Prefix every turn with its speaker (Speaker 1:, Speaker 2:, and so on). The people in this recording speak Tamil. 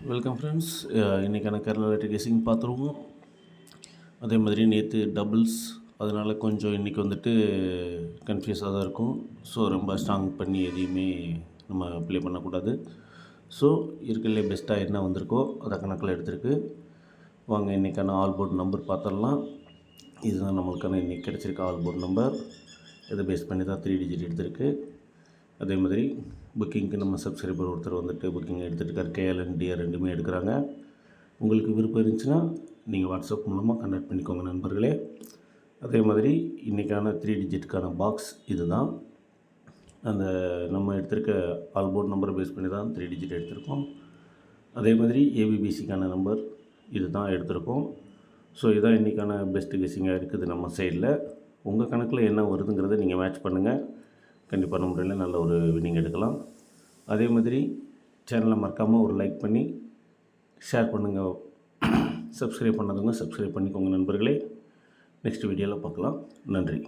Speaker 1: Welcome friends. இன்றைக்கான கேரளா லாட்டரி கெஸ்ஸிங் பார்த்துருவோம். அதே மாதிரி நேற்று டபுள்ஸ், அதனால் கொஞ்சம் இன்றைக்கி வந்துட்டு கன்ஃபியூஸாக தான் இருக்கும். ஸோ ரொம்ப ஸ்ட்ராங் பண்ணி எதையுமே நம்ம ப்ளே பண்ணக்கூடாது. ஸோ இருக்கிறதுலே பெஸ்ட்டாக என்ன வந்திருக்கோ அதை கணக்கில் எடுத்துருக்கு. வாங்க இன்றைக்கான ஆல் போர்ட் நம்பர் பார்த்துடலாம். இதுதான் நம்மளுக்கான இன்றைக்கி கிடச்சிருக்க ஆல் போர்ட் நம்பர். இதை பேஸ் பண்ணி தான் 3 டிஜிட் எடுத்திருக்கு. அதே மாதிரி புக்கிங்க்கு நம்ம சப்ஸ்கிரைபர் ஒருத்தர் வந்துட்டு புக்கிங் எடுத்துகிட்டு கேஎல் டிஆர் ரெண்டுமே எடுக்கிறாங்க. உங்களுக்கு விருப்பம் இருந்துச்சுன்னா நீங்கள் வாட்ஸ்அப் மூலமாக கான்டாக்ட் பண்ணிக்கோங்க நண்பர்களே. அதே மாதிரி இன்றைக்கான 3 டிஜிட்டுக்கான பாக்ஸ் இது தான். அந்த நம்ம எடுத்திருக்க ஆல் போர்ட் நம்பரை பேஸ் பண்ணி தான் 3 டிஜிட் எடுத்திருக்கோம். அதே மாதிரி ஏபிபிசிக்கான நம்பர் இது தான் எடுத்திருக்கோம். ஸோ இதுதான் இன்றைக்கான பெஸ்ட்டு கெஸ்ஸிங்காக இருக்குது நம்ம சைடில். உங்கள் கணக்கில் என்ன வருதுங்கிறத நீங்கள் மேட்ச் பண்ணுங்கள். கண்டிப்பான முறையில் நல்ல ஒரு வின்னிங் எடுக்கலாம். அதே மாதிரி சேனலை மறக்காமல் ஒரு லைக் பண்ணி ஷேர் பண்ணுங்கள். சப்ஸ்கிரைப் பண்ணாதவங்க சப்ஸ்கிரைப் பண்ணிக்கோங்க நண்பர்களே. நெக்ஸ்ட் வீடியோவில் பார்க்கலாம். நன்றி.